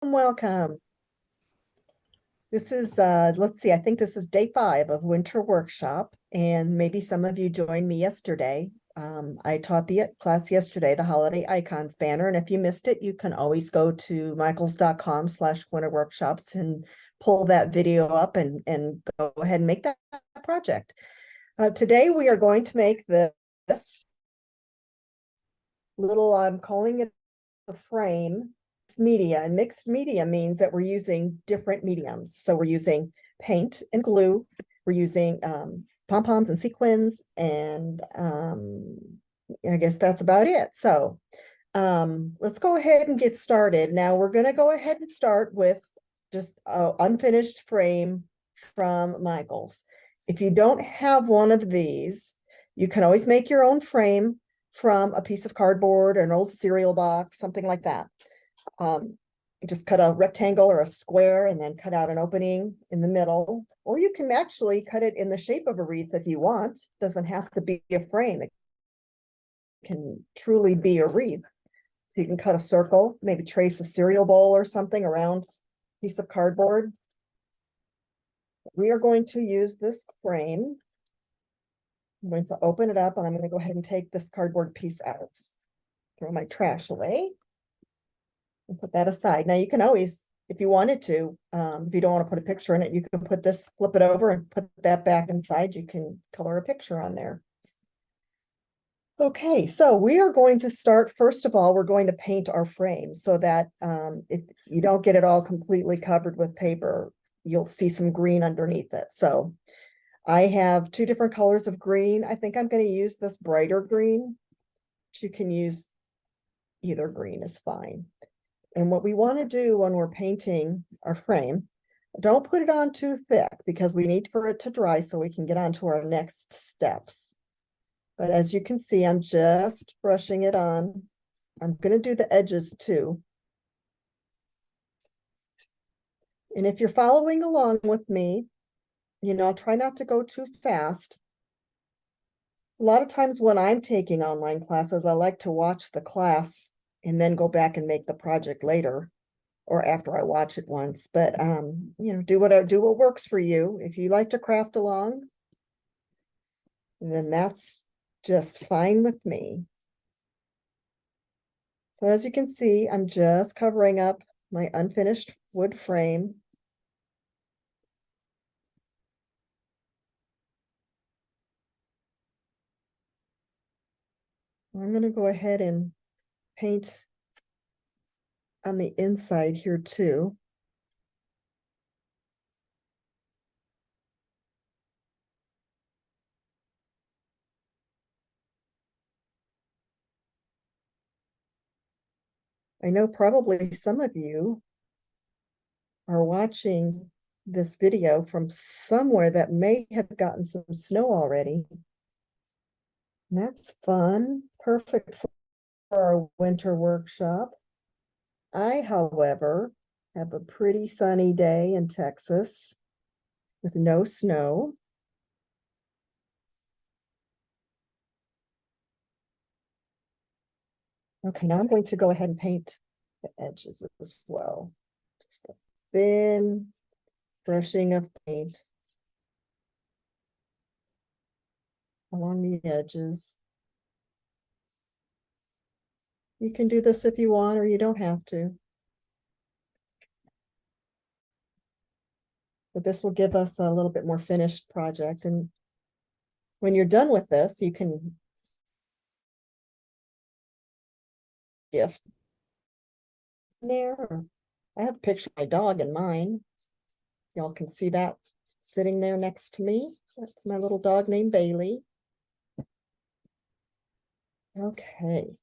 Welcome. This is, let's see, I think this is day 5 of winter workshop, and maybe some of you joined me yesterday. I taught the class yesterday, the holiday icons banner, and if you missed it, you can always go to michaels.com/winter workshops and pull that video up and go ahead and make that project. Today we are going to make this little, I'm calling it a frame media, and mixed media means that we're using different mediums. So we're using paint and glue, we're using pom-poms and sequins, and I guess that's about it. So let's go ahead and get started. Now we're going to go ahead and start with just an unfinished frame from Michaels. If you don't have one of these, you can always make your own frame from a piece of cardboard or an old cereal box, something like that. Just cut a rectangle or a square and then cut out an opening in the middle, or you can actually cut it in the shape of a wreath if you want. It doesn't have to be a frame. It can truly be a wreath. You can cut a circle, maybe trace a cereal bowl or something around a piece of cardboard. We are going to use this frame. I'm going to open it up, and I'm going to go ahead and take this cardboard piece out. Throw my trash away and put that aside. Now you can always, if you wanted to, if you don't want to put a picture in it, you can put this, flip it over and put that back inside. You can color a picture on there. Okay, so we are going to start, first of all, we're going to paint our frame so that if you don't get it all completely covered with paper, you'll see some green underneath it. So I have 2 different colors of green. I think I'm going to use this brighter green, but you can use either green is fine. And what we want to do when we're painting our frame, don't put it on too thick because we need for it to dry so we can get on to our next steps. But as you can see, I'm just brushing it on. I'm going to do the edges too. And if you're following along with me, try not to go too fast. A lot of times when I'm taking online classes, I like to watch the class and then go back and make the project later or after I watch it once. But do what works for you. If you like to craft along, then that's just fine with me. So as you can see, I'm just covering up my unfinished wood frame. I'm going to go ahead and paint on the inside here too. I know probably some of you are watching this video from somewhere that may have gotten some snow already. That's fun. Perfect for our winter workshop. I, however, have a pretty sunny day in Texas with no snow. Okay, now I'm going to go ahead and paint the edges as well. Just a thin brushing of paint along the edges. You can do this if you want, or you don't have to. But this will give us a little bit more finished project. And when you're done with this, you can gift there. I have a picture of my dog in mine. Y'all can see that sitting there next to me. That's my little dog named Bailey. Okay.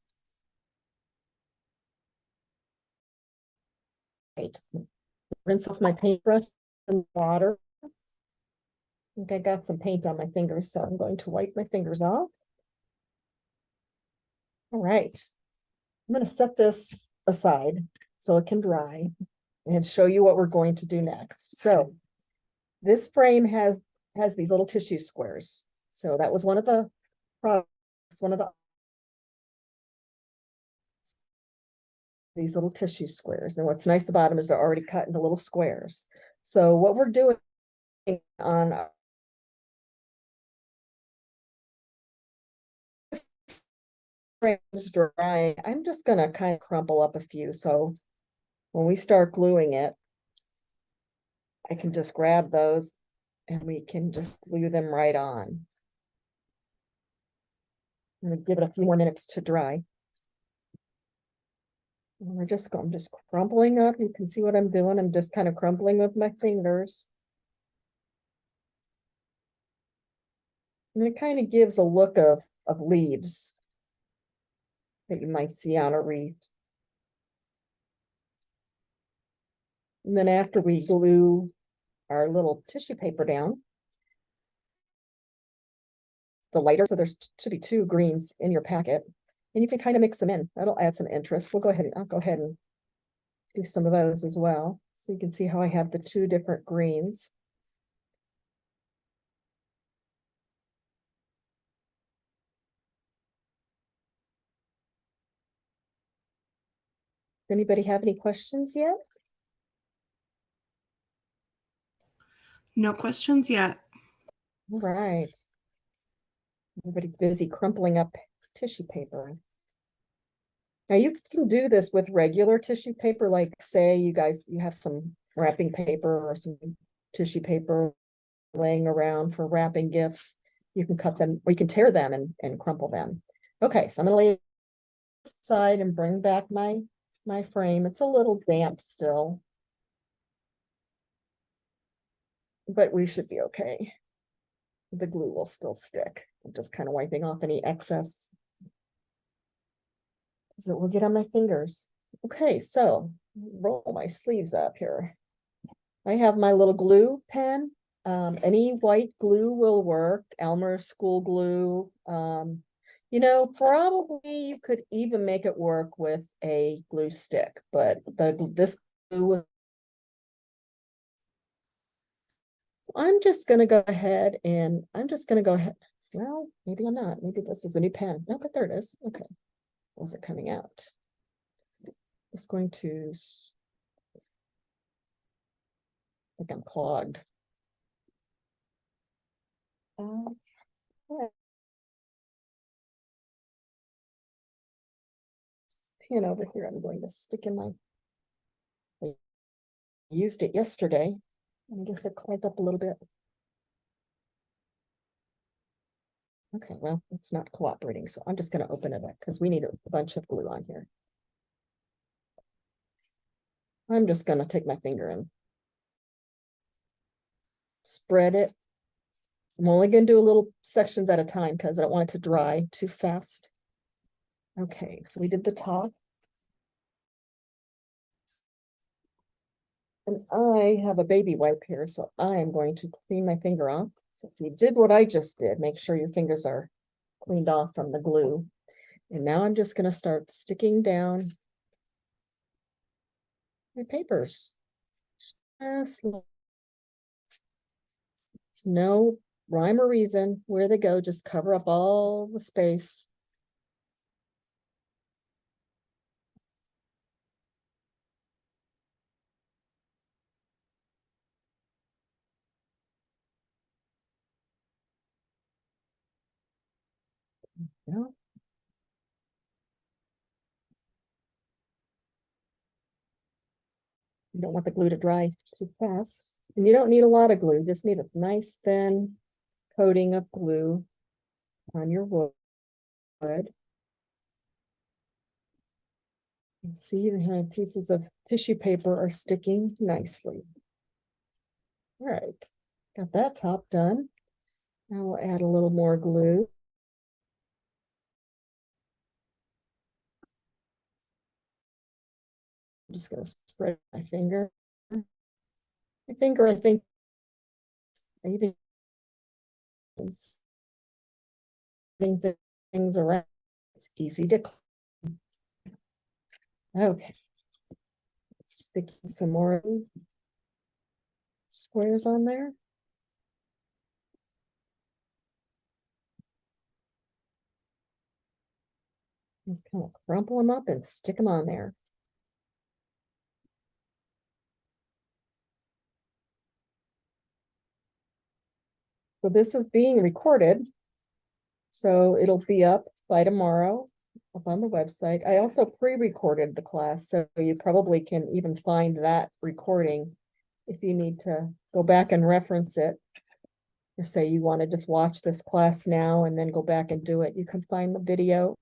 Right. Rinse off my paintbrush in water. I think I got some paint on my fingers, so I'm going to wipe my fingers off. All right. I'm going to set this aside so it can dry and show you what we're going to do next. So this frame has these little tissue squares. So that was one of the products, one of the these little tissue squares. And what's nice about them is they're already cut into little squares. So what we're doing on our frames drying, I'm just gonna kind of crumple up a few. So when we start gluing it, I can just grab those and we can just glue them right on. I'm gonna give it a few more minutes to dry. And I'm just crumpling up. You can see what I'm doing. I'm just kind of crumpling with my fingers. And it kind of gives a look of leaves that you might see on a wreath. And then after we glue our little tissue paper down, the lighter, so there's should be 2 greens in your packet, and you can kind of mix them in. That'll add some interest. I'll go ahead and do some of those as well. So you can see how I have the 2 different greens. Anybody have any questions yet? No questions yet. All right. Everybody's busy crumpling up tissue paper. Now you can do this with regular tissue paper, like say you have some wrapping paper or some tissue paper laying around for wrapping gifts. You can cut them, or you can tear them and crumple them. Okay, so I'm gonna lay it aside and bring back my frame. It's a little damp still, but we should be okay. The glue will still stick. I'm just kind of wiping off any excess, so it will get on my fingers. Okay, so roll my sleeves up here. I have my little glue pen. Any white glue will work. Elmer school glue. You know, probably you could even make it work with a glue stick, but this glue, I'm just gonna go ahead and well, maybe I'm not. Maybe this is a new pen. No, but there it is. Okay. Was it coming out? Just going to, I think I'm clogged. Yeah. Pen over here, I'm going to stick in my, I used it yesterday. I guess it clogged up a little bit. Okay, well, it's not cooperating, so I'm just gonna open it up because we need a bunch of glue on here. I'm just gonna take my finger and spread it. I'm only gonna do a little sections at a time because I don't want it to dry too fast. Okay, so we did the top. And I have a baby wipe here, so I am going to clean my finger off. So if you did what I just did, make sure your fingers are cleaned off from the glue. And now I'm just gonna start sticking down my papers. Just it's no rhyme or reason where they go, just cover up all the space. You don't want the glue to dry too fast. And you don't need a lot of glue, you just need a nice thin coating of glue on your wood. You see the pieces of tissue paper are sticking nicely. All right, got that top done. Now we'll add a little more glue. I'm just gonna spread my finger. My finger, I think, even things around. It's easy to clean. Okay. Sticking some more squares on there. Just kind of crumple them up and stick them on there. So this is being recorded. So it'll be up by tomorrow up on the website. I also pre-recorded the class, so you probably can even find that recording if you need to go back and reference it. Or say you want to just watch this class now and then go back and do it. You can find the video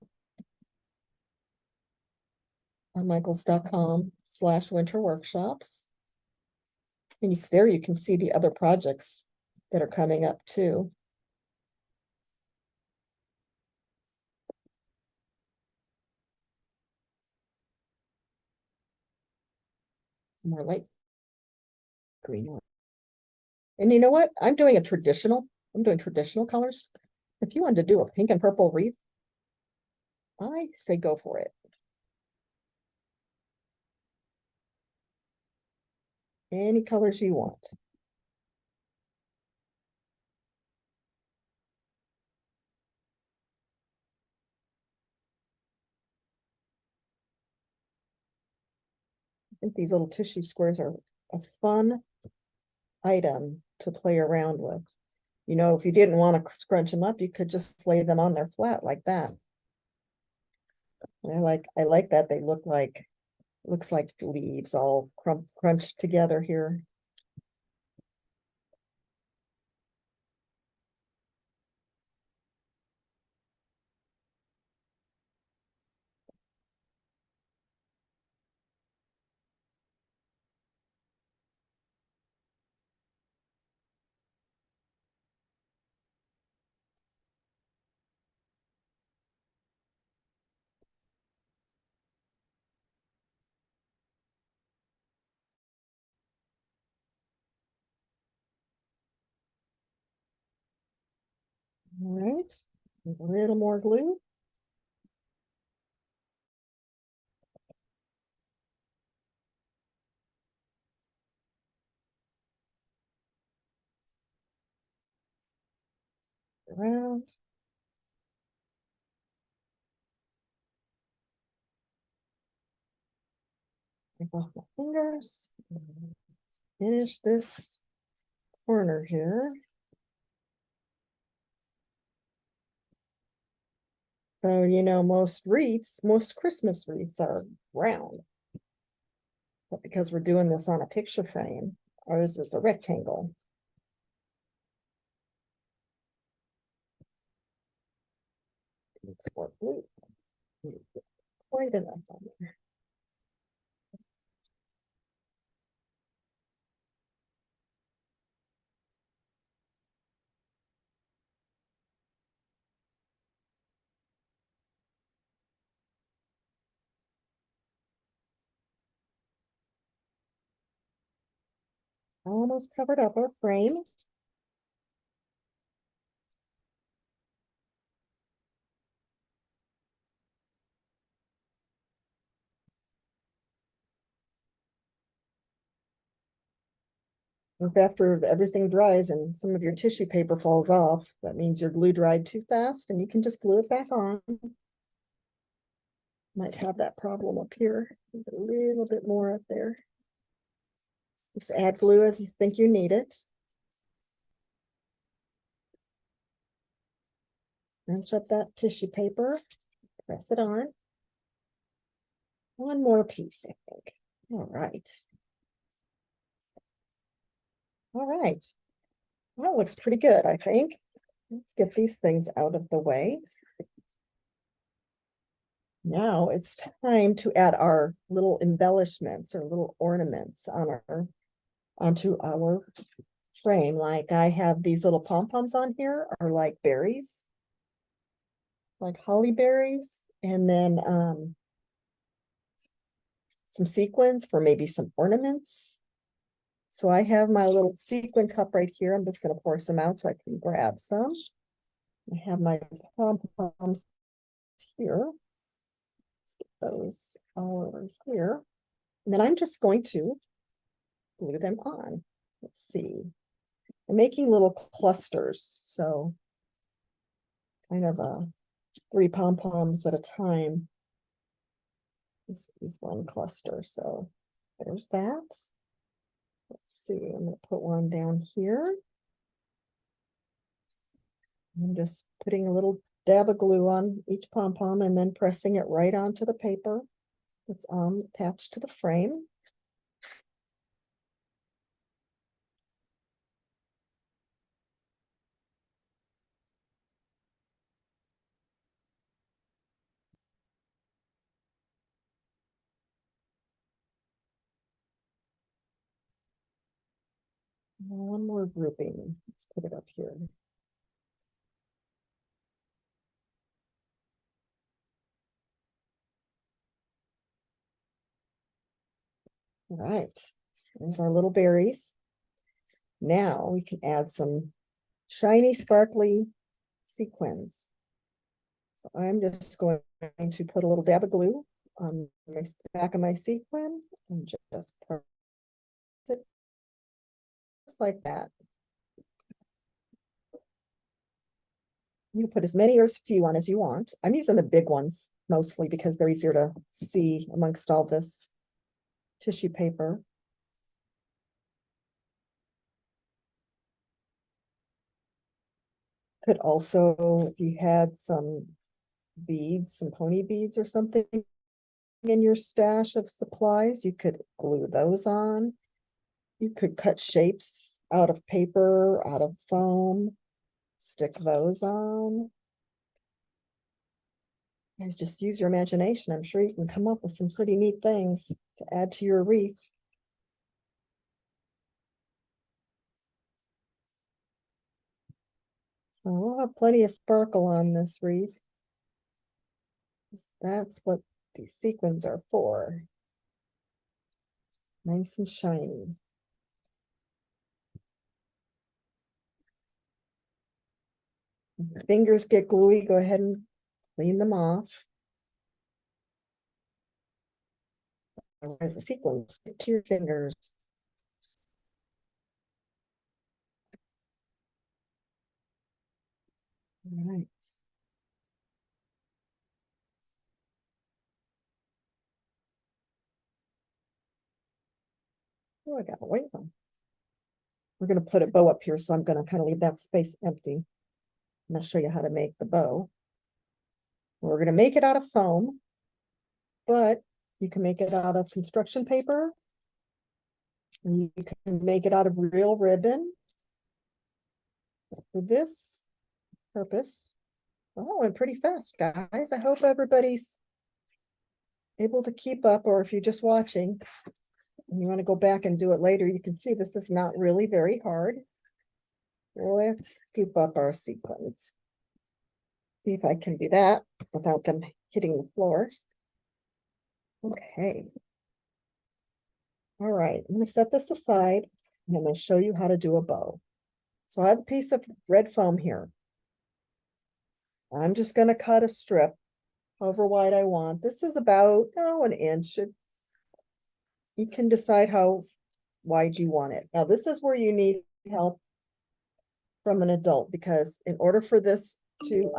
on michaels.com/winter workshops. And there you can see the other projects that are coming up too. Some more light green one. And you know what? I'm doing traditional colors. If you wanted to do a pink and purple wreath, I say go for it. Any colors you want. I think these little tissue squares are a fun item to play around with. You know, if you didn't want to scrunch them up, you could just lay them on there flat like that. And I like that they looks like leaves all crunched together here. All right, a little more glue. Around. Take off my fingers. Finish this corner here. So, you know, most Christmas wreaths are round. But because we're doing this on a picture frame, ours is a rectangle. It's more blue. Quite enough on there. Almost covered up our frame. If after everything dries and some of your tissue paper falls off, that means your glue dried too fast and you can just glue it back on. Might have that problem up here. A little bit more up there. Just add glue as you think you need it. Wrench up that tissue paper, press it on. One more piece, I think. All right. All right. That looks pretty good, I think. Let's get these things out of the way. Now it's time to add our little embellishments or little ornaments onto our frame. Like I have these little pom-poms on here are like berries, like holly berries, and then some sequins for maybe some ornaments. So I have my little sequin cup right here. I'm just going to pour some out so I can grab some. I have my pom-poms here. Let's get those all over here. And then I'm just going to glue them on. Let's see. I'm making little clusters. So kind of 3 pom-poms at a time. This is one cluster. So there's that. Let's see. I'm going to put one down here. I'm just putting a little dab of glue on each pom-pom and then pressing it right onto the paper that's attached to the frame. One more grouping. Let's put it up here. All right, there's our little berries. Now we can add some shiny, sparkly sequins. So I'm just going to put a little dab of glue on my back of my sequin and just press it just like that. You can put as many or as few on as you want. I'm using the big ones mostly because they're easier to see amongst all this tissue paper. Could also, if you had some beads, some pony beads or something in your stash of supplies, you could glue those on. You could cut shapes out of paper, out of foam, stick those on. Guys, just use your imagination. I'm sure you can come up with some pretty neat things to add to your wreath. So we'll have plenty of sparkle on this wreath. That's what these sequins are for. Nice and shiny. If your fingers get gluey, go ahead and clean them off. Otherwise, the sequins stick to your fingers. All right. Oh, I got a white one. We're going to put a bow up here, so I'm going to kind of leave that space empty. I'm going to show you how to make the bow. We're going to make it out of foam, but you can make it out of construction paper. You can make it out of real ribbon. For this purpose, oh, went pretty fast, guys. I hope everybody's able to keep up, or if you're just watching and you want to go back and do it later, you can see this is not really very hard. Let's scoop up our sequins. See if I can do that without them hitting the floor. Okay. All right, I'm going to set this aside and I'm going to show you how to do a bow. So I have a piece of red foam here. I'm just going to cut a strip however wide I want. This is about, an inch. You can decide how wide you want it. Now, this is where you need help from an adult, because in order for this to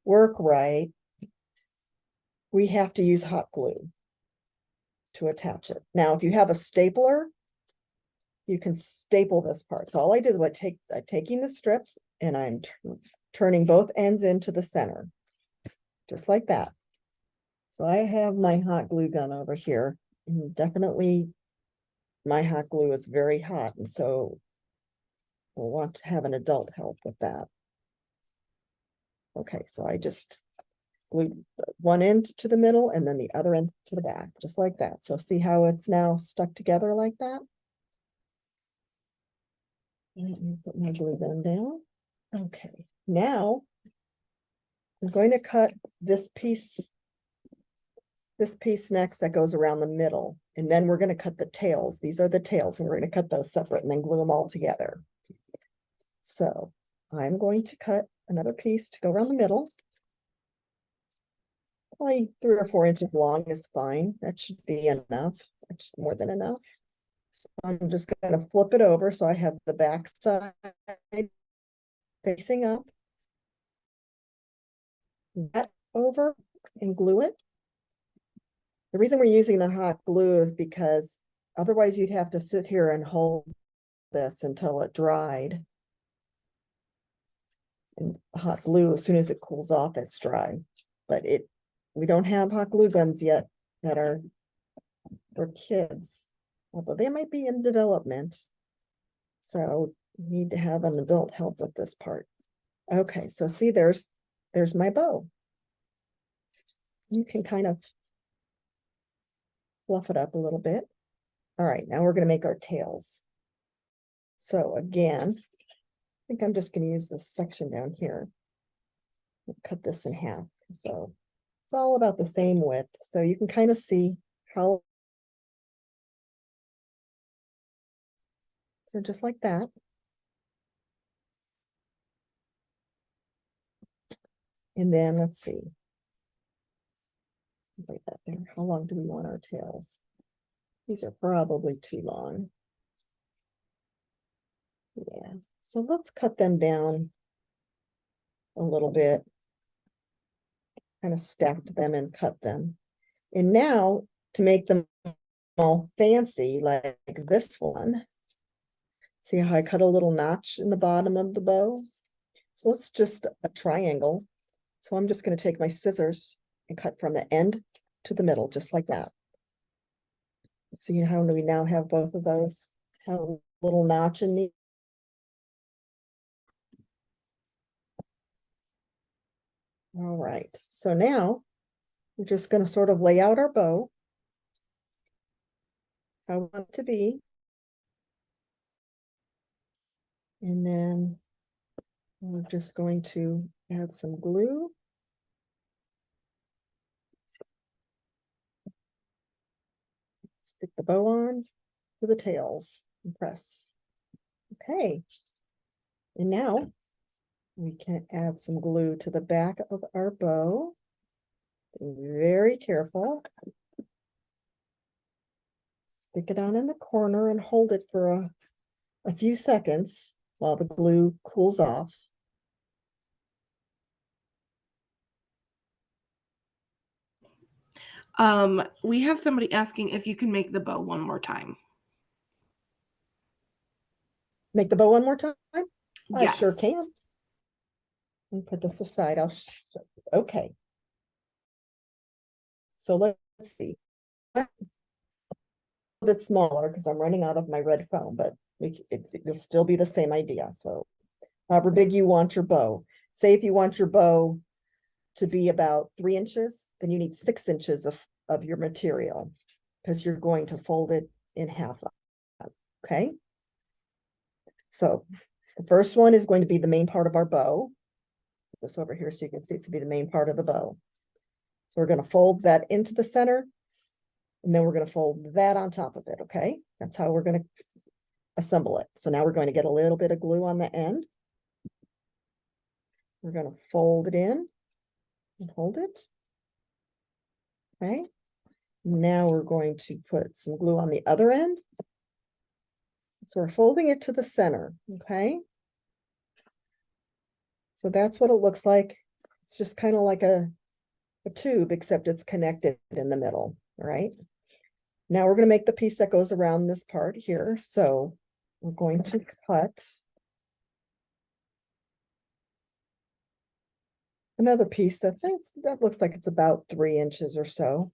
work right, we have to use hot glue to attach it. Now, if you have a stapler, you can staple this part. So all I did was I'm taking the strip and I'm turning both ends into the center, just like that. So I have my hot glue gun over here, and definitely my hot glue is very hot, and so we'll want to have an adult help with that. Okay, so I just glued one end to the middle and then the other end to the back, just like that. So see how it's now stuck together like that? Let me put my glue gun down. Okay, now I'm going to cut this piece next that goes around the middle, and then we're going to cut the tails. These are the tails, and we're going to cut those separate and then glue them all together. So I'm going to cut another piece to go around the middle. Probably 3 or 4 inches long is fine. That should be enough. That's more than enough. So I'm just going to flip it over so I have the back side facing up. That over and glue it. The reason we're using the hot glue is because otherwise you'd have to sit here and hold this until it dried. And hot glue, as soon as it cools off, it's dry. But we don't have hot glue guns yet that are for kids, although they might be in development. So we need to have an adult help with this part. Okay, so see, there's my bow. You can kind of fluff it up a little bit. All right, now we're going to make our tails. So again, I think I'm just going to use this section down here. Cut this in half. So it's all about the same width. So you can kind of see how. So just like that. And then let's see. Wait that there. How long do we want our tails? These are probably too long. Yeah. So let's cut them down a little bit. Kind of stacked them and cut them. And now to make them all fancy, like this one. See how I cut a little notch in the bottom of the bow? So it's just a triangle. So I'm just going to take my scissors and cut from the end to the middle, just like that. See how we now have both of those, have a little notch in the. All right, so now we're just going to sort of lay out our bow. How I want it to be. And then we're just going to add some glue. Stick the bow on to the tails and press. Okay. And now we can add some glue to the back of our bow. Be very careful. Stick it on in the corner and hold it for a few seconds while the glue cools off. We have somebody asking if you can make the bow one more time. Make the bow one more time? I Yes. sure can. And put this aside. Okay. So let's see. A bit smaller because I'm running out of my red foam, but it'll still be the same idea. So however big you want your bow. Say if you want your bow to be about 3 inches, then you need 6 inches of your material because you're going to fold it in half. Okay. So the first one is going to be the main part of our bow. Put this over here so you can see it's to be the main part of the bow. So we're going to fold that into the center, and then we're going to fold that on top of it. Okay. That's how we're going to assemble it. So now we're going to get a little bit of glue on the end. We're going to fold it in and hold it. Okay. Now we're going to put some glue on the other end. So we're folding it to the center. Okay. So that's what it looks like. It's just kind of like a tube, except it's connected in the middle. All right. Now we're going to make the piece that goes around this part here. So we're going to cut another piece that looks like it's about 3 inches or so.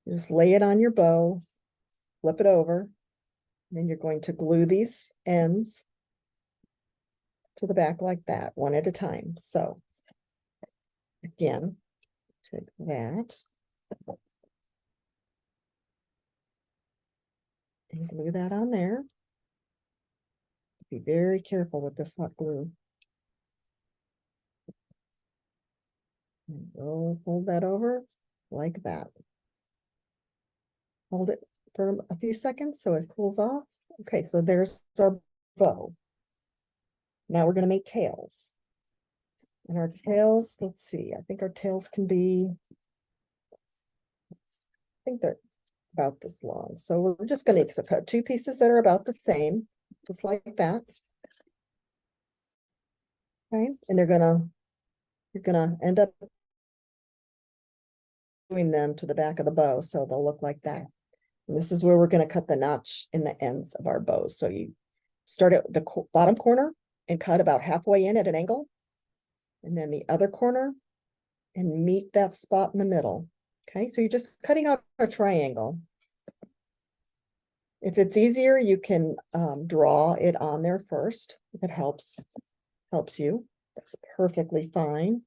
You just lay it on your bow, flip it over, and then you're going to glue these ends to the back like that, one at a time. So again, take that and glue that on there. Be very careful with this hot glue. And fold that over like that. Hold it for a few seconds so it cools off. Okay, so there's our bow. Now we're going to make tails. And our tails, let's see, I think our tails can be, I think they're about this long. So we're just going to cut 2 pieces that are about the same, just like that. Okay, and you're gonna end up doing them to the back of the bow, so they'll look like that. And this is where we're going to cut the notch in the ends of our bows. So you start at the bottom corner and cut about halfway in at an angle. And then the other corner and meet that spot in the middle. Okay, so you're just cutting out a triangle. If it's easier, you can draw it on there first. If it helps you, that's perfectly fine.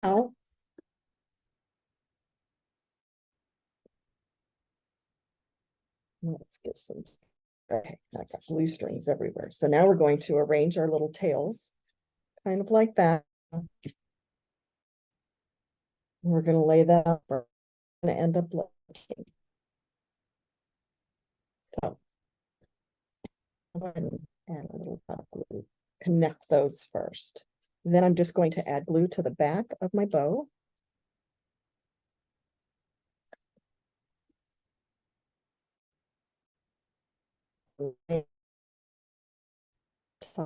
Now, let's get some. Okay, I got blue strings everywhere. So now we're going to arrange our little tails, kind of like that. We're going to lay that up. We're going to end up looking. So I'm going to add a little hot glue. Connect those first. Then I'm just going to add glue to the back of my bow.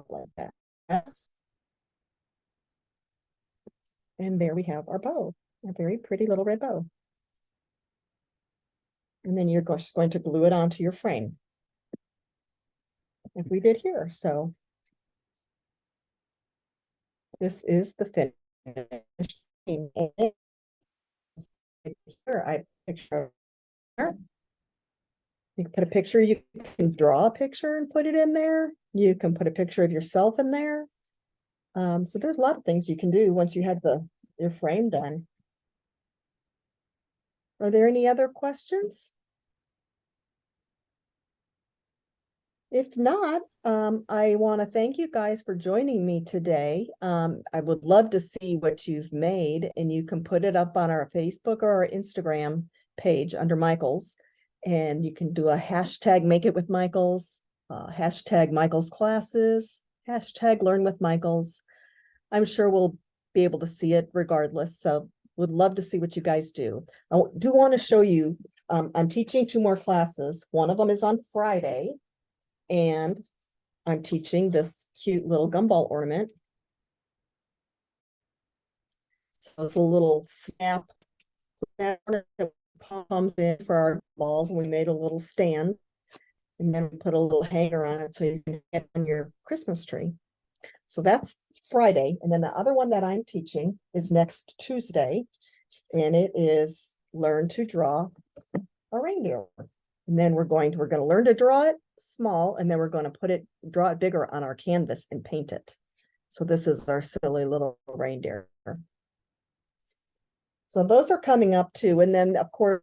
Like that. Yes. And there we have our bow, a very pretty little red bow. And then you're just going to glue it onto your frame, like we did here. So this is the finished. Here, I picture. You can put a picture, you can draw a picture and put it in there. You can put a picture of yourself in there. So there's a lot of things you can do once you have your frame done. Are there any other questions? If not, I want to thank you guys for joining me today. I would love to see what you've made, and you can put it up on our Facebook or our Instagram page under Michael's, and you can do a hashtag Make It With Michael's, hashtag Michael's Classes, hashtag Learn With Michael's. I'm sure we'll be able to see it regardless. So would love to see what you guys do. I do want to show you, I'm teaching 2 more classes. One of them is on Friday. And I'm teaching this cute little gumball ornament. So it's a little snap that comes in for our balls, and we made a little stand. And then we put a little hanger on it so you can get on your Christmas tree. So that's Friday. And then the other one that I'm teaching is next Tuesday. And it is Learn to Draw a Reindeer. And then we're going to learn to draw it small, and then we're going to draw it bigger on our canvas and paint it. So this is our silly little reindeer. So those are coming up too. And then of course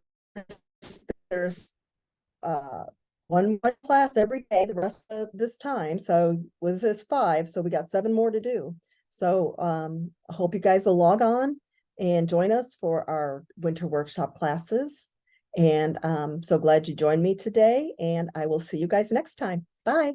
there's one class every day the rest of this time. So this is 5, so we got 7 more to do. So I hope you guys will log on and join us for our winter workshop classes. And I'm so glad you joined me today, and I will see you guys next time. Bye.